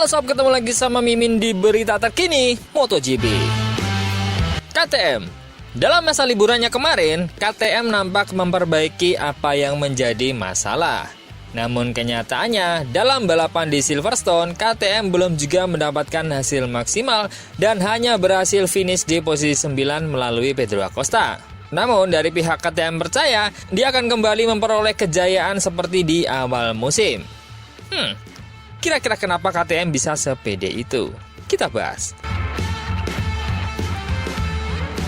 Halo sob, ketemu lagi sama Mimin di berita terkini MotoGP. KTM. Dalam masa liburannya kemarin, KTM nampak memperbaiki apa yang menjadi masalah. Namun kenyataannya, dalam balapan di Silverstone, KTM belum juga mendapatkan hasil maksimal dan hanya berhasil finish di posisi 9 melalui Pedro Acosta. Namun dari pihak KTM percaya, dia akan kembali memperoleh kejayaan seperti di awal musim. Kira-kira kenapa KTM bisa sepede itu? Kita bahas.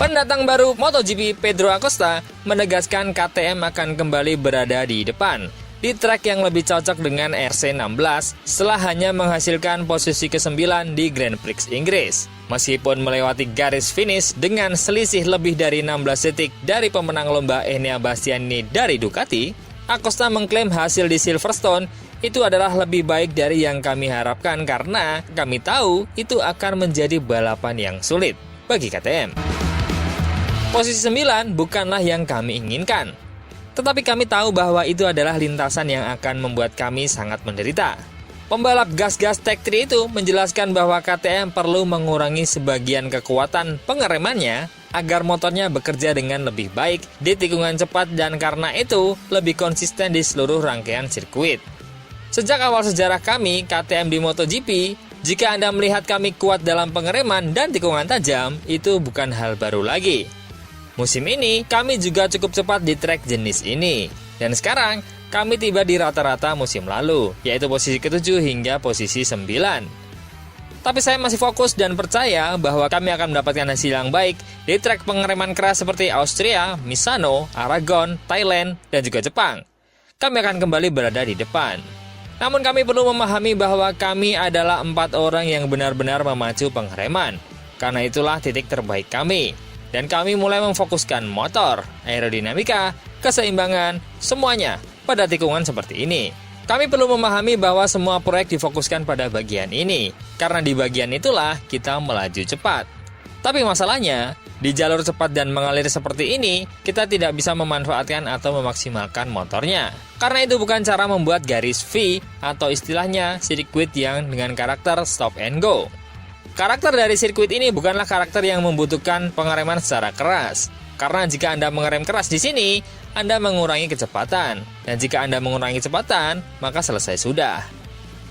Pendatang baru MotoGP Pedro Acosta menegaskan KTM akan kembali berada di depan di trek yang lebih cocok dengan RC16 setelah hanya menghasilkan posisi ke-9 di Grand Prix Inggris. Meskipun melewati garis finish dengan selisih lebih dari 16 detik dari pemenang lomba Enea Bastianini dari Ducati, Acosta mengklaim hasil di Silverstone itu adalah lebih baik dari yang kami harapkan karena kami tahu itu akan menjadi balapan yang sulit bagi KTM. Posisi 9 bukanlah yang kami inginkan, tetapi kami tahu bahwa itu adalah lintasan yang akan membuat kami sangat menderita. Pembalap gas-gas Tech 3 itu menjelaskan bahwa KTM perlu mengurangi sebagian kekuatan pengeremannya agar motornya bekerja dengan lebih baik di tikungan cepat dan karena itu lebih konsisten di seluruh rangkaian sirkuit. Sejak awal sejarah kami, KTM di MotoGP, jika Anda melihat kami kuat dalam pengereman dan tikungan tajam, itu bukan hal baru lagi. Musim ini, kami juga cukup cepat di trek jenis ini. Dan sekarang, kami tiba di rata-rata musim lalu, yaitu posisi ke-7 hingga posisi 9. Tapi saya masih fokus dan percaya bahwa kami akan mendapatkan hasil yang baik di trek pengereman keras seperti Austria, Misano, Aragon, Thailand, dan juga Jepang. Kami akan kembali berada di depan. Namun kami perlu memahami bahwa kami adalah 4 orang yang benar-benar memacu pengereman. Karena itulah titik terbaik kami. Dan kami mulai memfokuskan motor, aerodinamika, keseimbangan, semuanya pada tikungan seperti ini. Kami perlu memahami bahwa semua proyek difokuskan pada bagian ini. Karena di bagian itulah kita melaju cepat. Tapi masalahnya, di jalur cepat dan mengalir seperti ini, kita tidak bisa memanfaatkan atau memaksimalkan motornya. Karena itu bukan cara membuat garis V atau istilahnya sirkuit yang dengan karakter stop and go. Karakter dari sirkuit ini bukanlah karakter yang membutuhkan pengereman secara keras. Karena jika Anda mengerem keras di sini, Anda mengurangi kecepatan. Dan jika Anda mengurangi kecepatan, maka selesai sudah.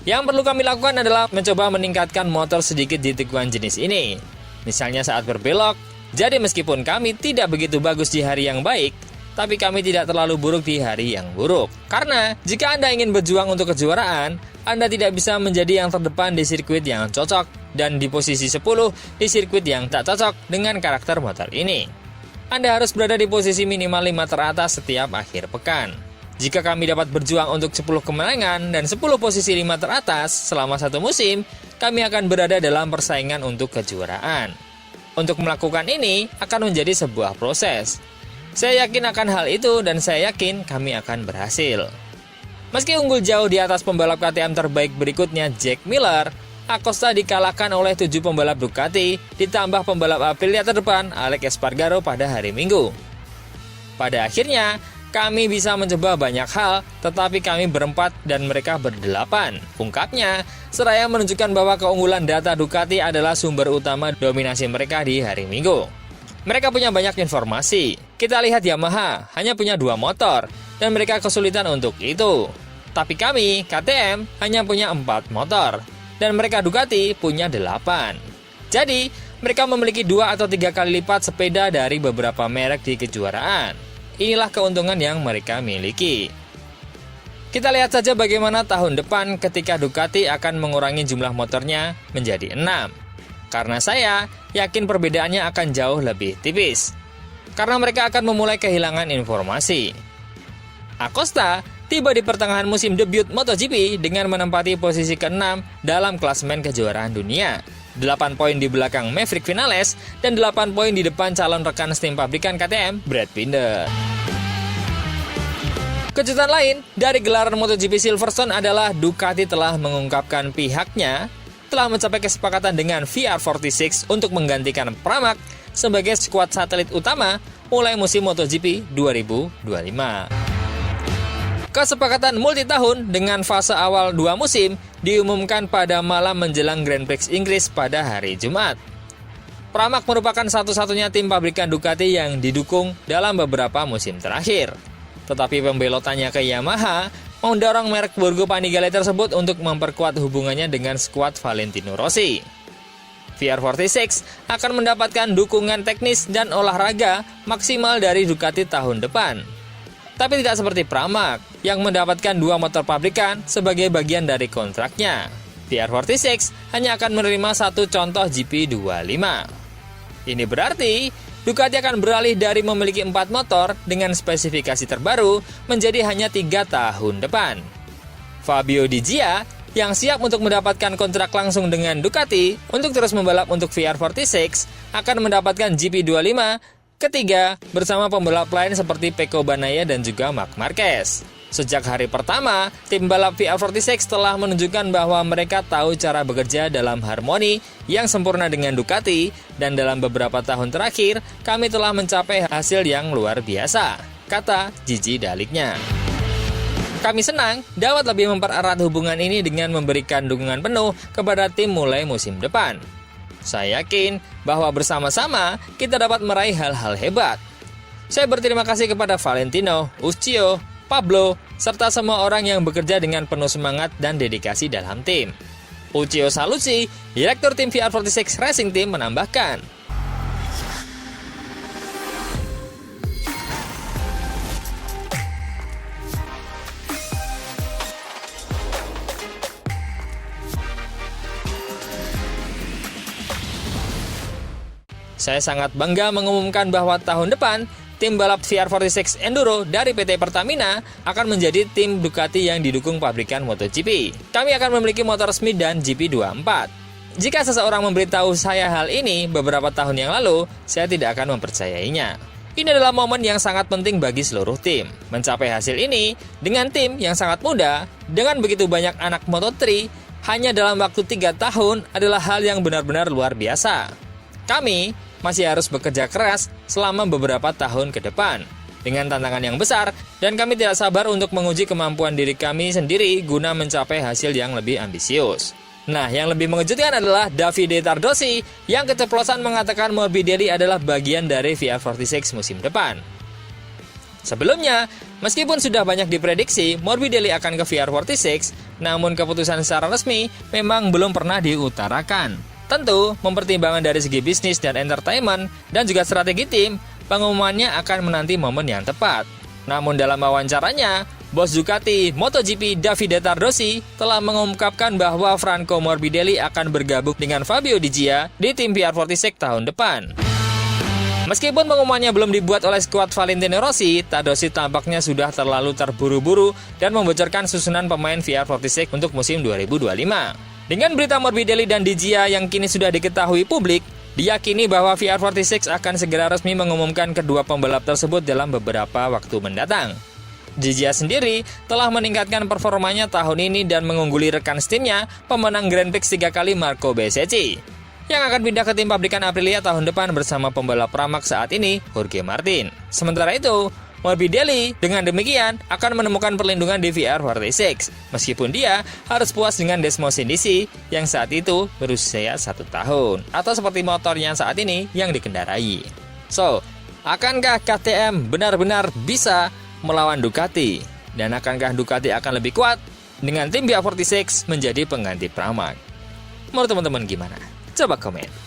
Yang perlu kami lakukan adalah mencoba meningkatkan motor sedikit di tikungan jenis ini. Misalnya saat berbelok, jadi meskipun kami tidak begitu bagus di hari yang baik, tapi kami tidak terlalu buruk di hari yang buruk. Karena jika Anda ingin berjuang untuk kejuaraan, Anda tidak bisa menjadi yang terdepan di sirkuit yang cocok dan di posisi 10 di sirkuit yang tak cocok dengan karakter motor ini. Anda harus berada di posisi minimal 5 teratas setiap akhir pekan. Jika kami dapat berjuang untuk 10 kemenangan dan 10 posisi 5 teratas selama satu musim, kami akan berada dalam persaingan untuk kejuaraan. Untuk melakukan ini akan menjadi sebuah proses. Saya yakin akan hal itu dan saya yakin kami akan berhasil. Meski unggul jauh di atas pembalap KTM terbaik berikutnya Jack Miller, Acosta dikalahkan oleh 7 pembalap Ducati ditambah pembalap Aprilia terdepan Alex Espargaro pada hari Minggu. Pada akhirnya, kami bisa mencoba banyak hal, tetapi kami berempat dan mereka berdelapan. Ungkapnya, seraya menunjukkan bahwa keunggulan data Ducati adalah sumber utama dominasi mereka di hari Minggu. Mereka punya banyak informasi. Kita lihat Yamaha hanya punya 2 motor, dan mereka kesulitan untuk itu. Tapi kami, KTM, hanya punya 4 motor, dan mereka Ducati punya 8. Jadi, mereka memiliki 2 atau 3 kali lipat sepeda dari beberapa merek di kejuaraan. Inilah keuntungan yang mereka miliki. Kita lihat saja bagaimana tahun depan ketika Ducati akan mengurangi jumlah motornya menjadi 6. Karena saya yakin perbedaannya akan jauh lebih tipis. Karena mereka akan memulai kehilangan informasi. Acosta tiba di pertengahan musim debut MotoGP dengan menempati posisi ke-6 dalam klasemen kejuaraan dunia. 8 poin di belakang Maverick Vinales dan 8 poin di depan calon rekan setim pabrikan KTM, Brad Binder. Kejutan lain dari gelaran MotoGP Silverstone adalah Ducati telah mengungkapkan pihaknya telah mencapai kesepakatan dengan VR46 untuk menggantikan Pramac sebagai skuad satelit utama mulai musim MotoGP 2025. Kesepakatan multi tahun dengan fase awal 2 musim diumumkan pada malam menjelang Grand Prix Inggris pada hari Jumat. Pramac merupakan satu-satunya tim pabrikan Ducati yang didukung dalam beberapa musim terakhir. Tetapi pembelotannya ke Yamaha mendorong merek Borgo Panigale tersebut untuk memperkuat hubungannya dengan skuad Valentino Rossi. VR46 akan mendapatkan dukungan teknis dan olahraga maksimal dari Ducati tahun depan. Tapi tidak seperti Pramac yang mendapatkan 2 motor pabrikan sebagai bagian dari kontraknya. VR46 hanya akan menerima satu contoh GP25. Ini berarti Ducati akan beralih dari memiliki 4 motor dengan spesifikasi terbaru menjadi hanya 3 tahun depan. Fabio Di Gia yang siap untuk mendapatkan kontrak langsung dengan Ducati untuk terus membalap untuk VR46 akan mendapatkan GP25 ketiga bersama pembalap lain seperti Pecco Bagnaia dan juga Marc Marquez. Sejak hari pertama, tim balap VR46 telah menunjukkan bahwa mereka tahu cara bekerja dalam harmoni yang sempurna dengan Ducati, dan dalam beberapa tahun terakhir, kami telah mencapai hasil yang luar biasa, kata Gigi Daliknya. Kami senang dapat lebih mempererat hubungan ini dengan memberikan dukungan penuh kepada tim mulai musim depan. Saya yakin bahwa bersama-sama kita dapat meraih hal-hal hebat. Saya berterima kasih kepada Valentino, Uccio, Pablo, serta semua orang yang bekerja dengan penuh semangat dan dedikasi dalam tim. Uccio Saluzzi, Direktur tim VR46 Racing Team, menambahkan, saya sangat bangga mengumumkan bahwa tahun depan, tim balap VR46 Enduro dari PT Pertamina akan menjadi tim Ducati yang didukung pabrikan MotoGP. Kami akan memiliki motor resmi dan GP24. Jika seseorang memberitahu saya hal ini beberapa tahun yang lalu, saya tidak akan mempercayainya. Ini adalah momen yang sangat penting bagi seluruh tim. Mencapai hasil ini dengan tim yang sangat muda, dengan begitu banyak anak Moto3, hanya dalam waktu 3 tahun adalah hal yang benar-benar luar biasa. Kami masih harus bekerja keras selama beberapa tahun ke depan dengan tantangan yang besar, dan kami tidak sabar untuk menguji kemampuan diri kami sendiri guna mencapai hasil yang lebih ambisius. Nah, yang lebih mengejutkan adalah Davide Tardosi yang keceplosan mengatakan Morbidelli adalah bagian dari VR46 musim depan. Sebelumnya, meskipun sudah banyak diprediksi Morbidelli akan ke VR46, namun keputusan secara resmi memang belum pernah diutarakan. Tentu, mempertimbangkan dari segi bisnis dan entertainment dan juga strategi tim, pengumumannya akan menanti momen yang tepat. Namun dalam wawancaranya, bos Ducati MotoGP Davide Tardosi telah mengungkapkan bahwa Franco Morbidelli akan bergabung dengan Fabio Di Gia di tim VR46 tahun depan. Meskipun pengumumannya belum dibuat oleh skuad Valentino Rossi, Tardosi tampaknya sudah terlalu terburu-buru dan membocorkan susunan pemain VR46 untuk musim 2025. Dengan berita Morbidelli dan Di Gia yang kini sudah diketahui publik, diyakini bahwa VR46 akan segera resmi mengumumkan kedua pembalap tersebut dalam beberapa waktu mendatang. Di Gia sendiri telah meningkatkan performanya tahun ini dan mengungguli rekan setimnya, pemenang Grand Prix 3 kali Marco Bezzecchi, yang akan pindah ke tim pabrikan Aprilia tahun depan bersama pembalap Pramac saat ini, Jorge Martin. Sementara itu, Morbidelli dengan demikian akan menemukan perlindungan di VR46, meskipun dia harus puas dengan Desmo Sindisi yang saat itu berusia 1 tahun, atau seperti motornya saat ini yang dikendarai. So, akankah KTM benar-benar bisa melawan Ducati? Dan akankah Ducati akan lebih kuat dengan tim VR46 menjadi pengganti Pramac? Menurut teman-teman gimana? Coba komen.